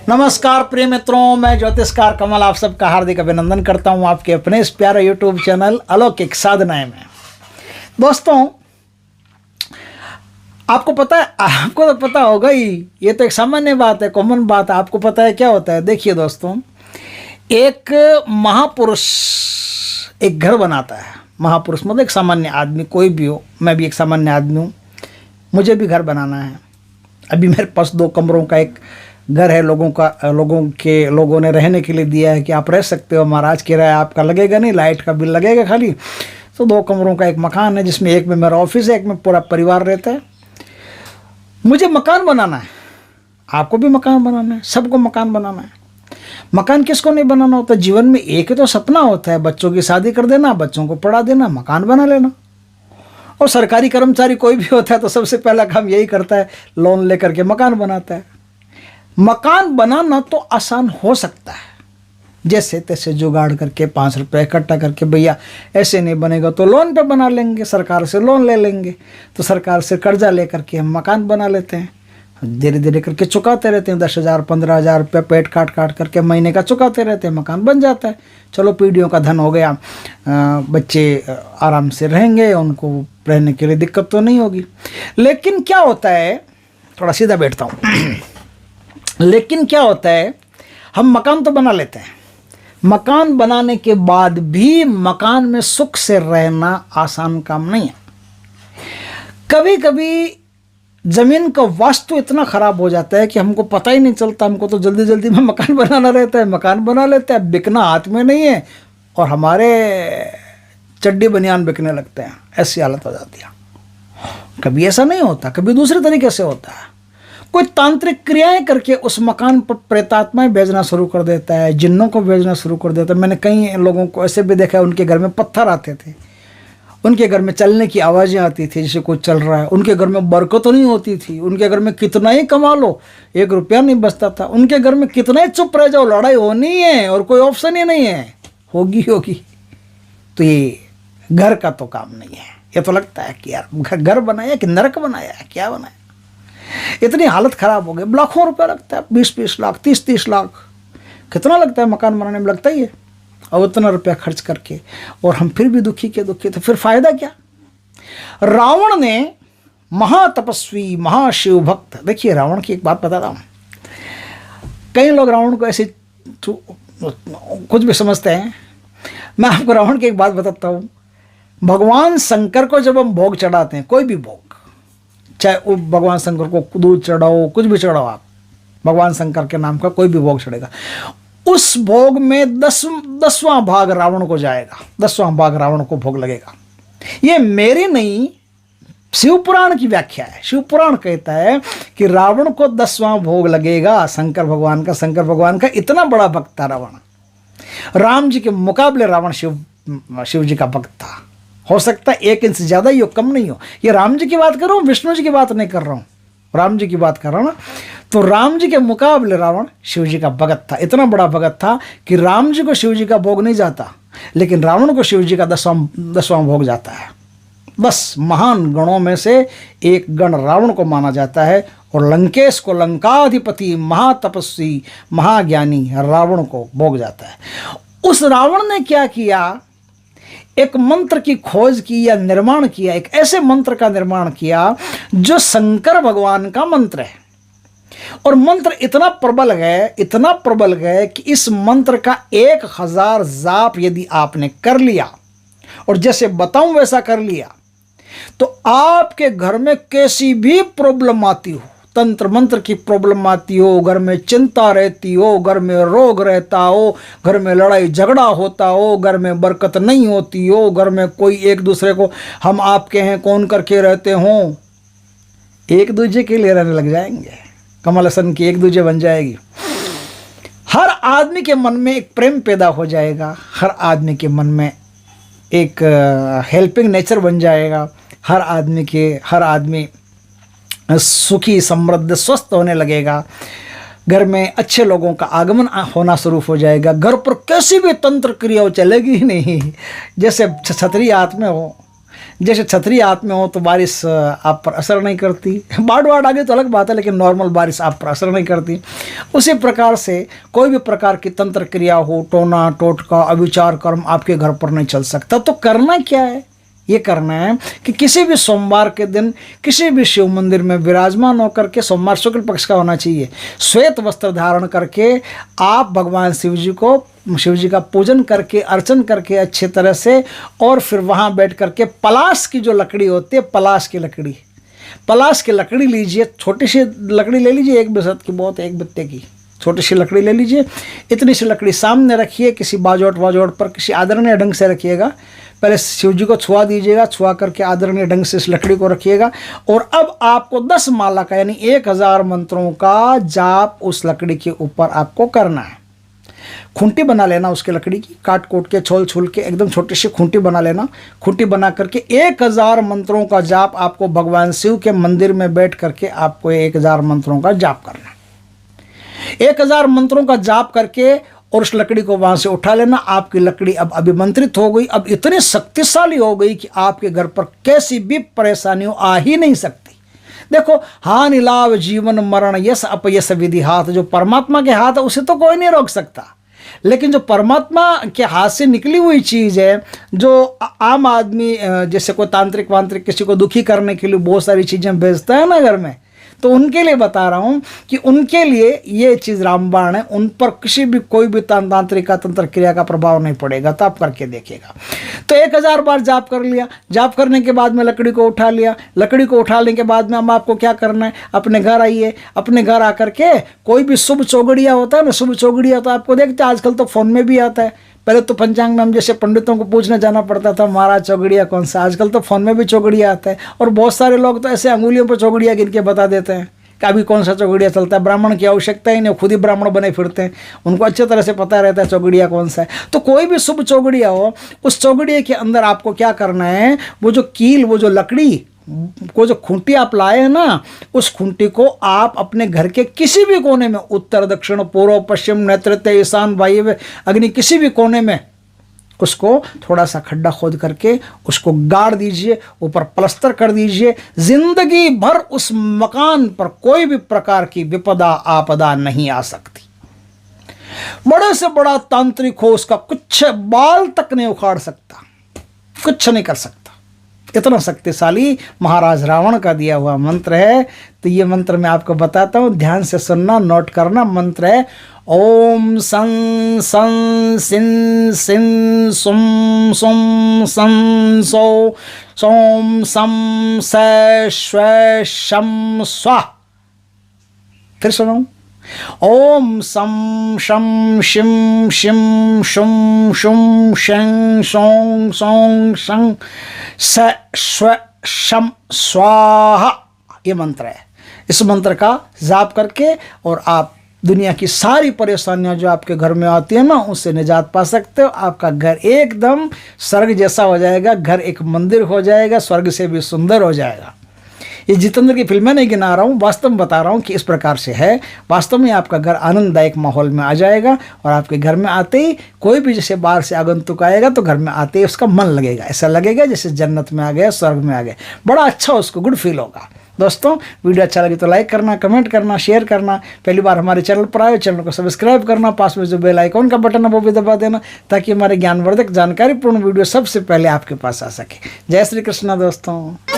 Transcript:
नमस्कार प्रिय मित्रों, मैं ज्योतिषकार कमल आप सबका हार्दिक अभिनंदन करता हूं आपके अपने इस प्यारे यूट्यूब चैनल अलौकिक साधनाएं में। दोस्तों, आपको पता है, आपको तो पता होगा ही, ये तो एक सामान्य बात है, कॉमन बात है। आपको पता है क्या होता है? देखिए दोस्तों, एक महापुरुष एक घर बनाता है। महापुरुष मतलब एक सामान्य आदमी, कोई भी हो, मैं भी एक सामान्य आदमी हूँ, मुझे भी घर बनाना है। अभी मेरे पास 2 कमरों का एक घर है, लोगों ने रहने के लिए दिया है कि आप रह सकते हो, महाराज किराया आपका लगेगा नहीं, लाइट का बिल लगेगा खाली। तो 2 कमरों का एक मकान है, जिसमें एक में मेरा ऑफिस है, एक में पूरा परिवार रहता है। मुझे मकान बनाना है, आपको भी मकान बनाना है, सबको मकान बनाना है। मकान किसको नहीं बनाना होता? जीवन में एक ही तो सपना होता है, बच्चों की शादी कर देना, बच्चों को पढ़ा देना, मकान बना लेना। और सरकारी कर्मचारी कोई भी होता है तो सबसे पहला काम यही करता है, लोन लेकर के मकान बनाता है। मकान बनाना तो आसान हो सकता है, जैसे तैसे जुगाड़ करके 5 रुपये इकट्ठा करके, भैया ऐसे नहीं बनेगा तो लोन पे बना लेंगे, सरकार से लोन ले लेंगे, तो सरकार से कर्जा लेकर के हम मकान बना लेते हैं। धीरे धीरे करके चुकाते रहते हैं, 10,000 15,000 रुपये पेट काट करके महीने का चुकाते रहते हैं, मकान बन जाता है। चलो, पीढ़ियों का धन हो गया, बच्चे आराम से रहेंगे, उनको रहने के लिए दिक्कत तो नहीं होगी। लेकिन क्या होता है, थोड़ा सीधा बैठता हूँ लेकिन क्या होता है, हम मकान तो बना लेते हैं, मकान बनाने के बाद भी मकान में सुख से रहना आसान काम नहीं है। कभी कभी ज़मीन का वास्तु इतना ख़राब हो जाता है कि हमको पता ही नहीं चलता, हमको तो जल्दी जल्दी में मकान बनाना रहता है, मकान बना लेते हैं, बिकना हाथ में नहीं है और हमारे चड्डी बनियान बिकने लगते हैं, ऐसी हालत हो जाती है। कभी ऐसा नहीं होता, कभी दूसरे तरीके से होता है। कोई तांत्रिक क्रियाएं करके उस मकान पर प्रेतात्माएं भेजना शुरू कर देता है, जिन्नों को भेजना शुरू कर देता है। मैंने कई लोगों को ऐसे भी देखा है, उनके घर में पत्थर आते थे, उनके घर में चलने की आवाज़ें आती थी जैसे कोई चल रहा है, उनके घर में बरकत नहीं होती थी, उनके घर में कितना ही कमा लो 1 रुपया नहीं बचता था, उनके घर में कितना ही चुप रह जाओ, लड़ाई होनी है और कोई ऑप्शन ही नहीं है, होगी। तो ये घर का तो काम नहीं है। ये तो लगता है कि यार घर बनाया कि नरक बनाया, क्या बनाया। इतनी हालत ख़राब हो गई, लाखों रुपया लगता है, 20-20 लाख, 30-30 लाख, कितना लगता है मकान बनाने में, लगता ही है। और उतना रुपया खर्च करके और हम फिर भी दुखी के दुखी, तो फिर फायदा क्या? रावण ने, महातपस्वी महाशिव भक्त, देखिए रावण की एक बात बताता हूँ। कई लोग रावण को ऐसे कुछ भी समझते हैं, मैं आपको रावण की एक बात बताता हूँ। भगवान शंकर को जब हम भोग चढ़ाते हैं, कोई भी भोग, चाहे वो भगवान शंकर को दूध चढ़ाओ, कुछ भी चढ़ाओ आप, भगवान शंकर के नाम का कोई भी भोग चढ़ेगा, उस भोग में 10वां भाग रावण को जाएगा, 10वां भाग रावण को भोग लगेगा। ये मेरी नहीं, शिव पुराण की व्याख्या है। शिव पुराण कहता है कि रावण को 10वां भोग लगेगा शंकर भगवान का। शंकर भगवान का इतना बड़ा भक्त था रावण, राम जी के मुकाबले रावण शिव जी का भक्त था। हो सकता है 1 इंच ज़्यादा ही हो, कम नहीं हो। ये राम जी की बात कर रहा हूँ, विष्णु जी की बात नहीं कर रहा हूँ, राम जी की बात कर रहा हूँ ना। तो राम जी के मुकाबले रावण शिव जी का भगत था, इतना बड़ा भगत था कि राम जी को शिव जी का भोग नहीं जाता, लेकिन रावण को शिव जी का 10वां भोग जाता है। बस महान गणों में से एक गण रावण को माना जाता है, और लंकेश को, लंकाधिपति महातपस्वी महाज्ञानी रावण को भोग जाता है। उस रावण ने क्या किया? एक मंत्र की खोज की या निर्माण किया, एक ऐसे मंत्र का निर्माण किया जो शंकर भगवान का मंत्र है। और मंत्र इतना प्रबल है कि इस मंत्र का 1000 जाप यदि आपने कर लिया और जैसे बताऊं वैसा कर लिया, तो आपके घर में कैसी भी प्रॉब्लम आती हो, तंत्र मंत्र की प्रॉब्लम आती हो, घर में चिंता रहती हो, घर में रोग रहता हो, घर में लड़ाई झगड़ा होता हो, घर में बरकत नहीं होती हो, घर में कोई एक दूसरे को हम आपके हैं कौन करके रहते हों, एक दूसरे के लिए रहने लग जाएंगे। कमल हसन की एक दूसरे बन जाएगी। हर आदमी के मन में एक प्रेम पैदा हो जाएगा, हर आदमी के मन में एक हेल्पिंग नेचर बन जाएगा, हर आदमी सुखी समृद्ध स्वस्थ होने लगेगा, घर में अच्छे लोगों का आगमन होना शुरू हो जाएगा, घर पर कैसी भी तंत्र क्रिया चलेगी ही नहीं, जैसे छतरी हाथ में हो, जैसे छतरी हाथ में हो तो बारिश आप पर असर नहीं करती, बाढ़ वाढ़ आ गई तो अलग बात है, लेकिन नॉर्मल बारिश आप पर असर नहीं करती। उसी प्रकार से कोई भी प्रकार की तंत्र क्रिया हो, टोना टोटका अविचार कर्म आपके घर पर नहीं चल सकता। तो करना क्या है? ये करना है कि किसी भी सोमवार के दिन किसी भी शिव मंदिर में विराजमान होकर के, सोमवार शुक्ल पक्ष का होना चाहिए, श्वेत वस्त्र धारण करके आप भगवान शिव जी का पूजन करके, अर्चन करके अच्छे तरह से, और फिर वहाँ बैठ करके पलाश की जो लकड़ी होती है, पलाश की लकड़ी लीजिए, छोटी सी लकड़ी ले लीजिए, एक बिसत की बहुत, एक बित्ते की छोटी सी लकड़ी ले लीजिए। इतनी सी लकड़ी सामने रखिए, किसी बाजोट वाजोट पर किसी आदरणीय ढंग से रखिएगा। पहले शिव जी को छुआ दीजिएगा, छुआ करके आदरणीय ढंग से इस लकड़ी को रखिएगा। और अब आपको 10 माला का यानी 1000 मंत्रों का जाप उस लकड़ी के ऊपर आपको करना है। खूंटी बना लेना उसके लकड़ी की, काट कोट के छोल छुल के एकदम छोटी सी खूंटी बना लेना। खूंटी बना करके 1000 मंत्रों का जाप आपको भगवान शिव के मंदिर में बैठ करके आपको 1000 मंत्रों का जाप करना। 1000 मंत्रों का जाप करके और उस लकड़ी को वहां से उठा लेना। आपकी लकड़ी अब अभिमंत्रित हो गई, अब इतनी शक्तिशाली हो गई कि आपके घर पर कैसी भी परेशानी आ ही नहीं सकती। देखो, हानि लाभ जीवन मरण यश अपयश विधि हाथ, जो परमात्मा के हाथ है उसे तो कोई नहीं रोक सकता, लेकिन जो परमात्मा के हाथ से निकली हुई चीज़ है, जो आम आदमी जैसे कोई तांत्रिक वांत्रिक किसी को दुखी करने के लिए बहुत सारी चीज़ें भेजता है ना घर में, तो उनके लिए बता रहा हूं कि उनके लिए ये चीज़ रामबाण है, उन पर किसी भी कोई भी तांत्रिक का तंत्र क्रिया का प्रभाव नहीं पड़ेगा। तो आप करके देखिएगा। तो 1000 बार जाप कर लिया, जाप करने के बाद में लकड़ी को उठा लिया। लकड़ी को उठाने के बाद में अब आपको क्या करना है, अपने घर आइए। अपने घर आकर के कोई भी शुभ चौगड़िया होता है ना, शुभ चौगड़िया तो आपको देखते हैं आजकल तो फ़ोन में भी आता है। पहले तो पंचांग में हम जैसे पंडितों को पूछने जाना पड़ता था महाराज चौगड़िया कौन सा, आजकल तो फ़ोन में भी चौगड़िया आता है। और बहुत सारे लोग तो ऐसे अंगुलियों पर चौगड़िया गिन के बता देते हैं कि अभी कौन सा चौगड़िया चलता है। ब्राह्मण की आवश्यकता ही नहीं, खुद ही ब्राह्मण बने फिरते हैं, उनको अच्छे तरह से पता रहता है चौगड़िया कौन सा है। तो कोई भी शुभ चौगड़िया हो, उस चौगड़िया के अंदर आपको क्या करना है, वो जो कील, वो जो लकड़ी को जो खूंटी आप लाए हैं ना, उस खूंटी को आप अपने घर के किसी भी कोने में, उत्तर दक्षिण पूर्व पश्चिम नैऋत्य ईशान वायव्य अग्नि, किसी भी कोने में उसको थोड़ा सा खड्डा खोद करके उसको गाड़ दीजिए, ऊपर प्लस्तर कर दीजिए। जिंदगी भर उस मकान पर कोई भी प्रकार की विपदा आपदा नहीं आ सकती। बड़े से बड़ा तांत्रिक हो, उसका कुछ बाल तक नहीं उखाड़ सकता, कुछ नहीं कर सकता। इतना शक्तिशाली महाराज रावण का दिया हुआ मंत्र है। तो ये मंत्र मैं आपको बताता हूँ, ध्यान से सुनना, नोट करना। मंत्र है ओम सं सं सिन सिन सुम सुम सं सौ सोम सम से श्वे शम स्वा। फिर सुनो, ओम सम शम शिम शिम शुम शुम शं सों सों शं स श्व शम स्वाहा। ये मंत्र है। इस मंत्र का जाप करके और आप दुनिया की सारी परेशानियां जो आपके घर में आती है ना, उससे निजात पा सकते हो। आपका घर एकदम स्वर्ग जैसा हो जाएगा, घर एक मंदिर हो जाएगा, स्वर्ग से भी सुंदर हो जाएगा। ये जितेंद्र की फिल्में नहीं गिना रहा हूँ, वास्तव में बता रहा हूँ कि इस प्रकार से है। वास्तव में आपका घर आनंददायक माहौल में आ जाएगा और आपके घर में आते ही कोई भी जैसे बाहर से आगंतुक आएगा तो घर में आते ही उसका मन लगेगा, ऐसा लगेगा जैसे जन्नत में आ गया, स्वर्ग में आ गया। बड़ा अच्छा उसको गुड फील होगा। दोस्तों, वीडियो अच्छा लगे तो लाइक करना, कमेंट करना, शेयर करना। पहली बार हमारे चैनल पर आए, चैनल को सब्सक्राइब करना, पास में जो बेल आइकॉन का बटन है वो भी दबा देना, ताकि हमारे ज्ञानवर्धक जानकारीपूर्ण वीडियो सबसे पहले आपके पास आ सके। जय श्री कृष्णा दोस्तों।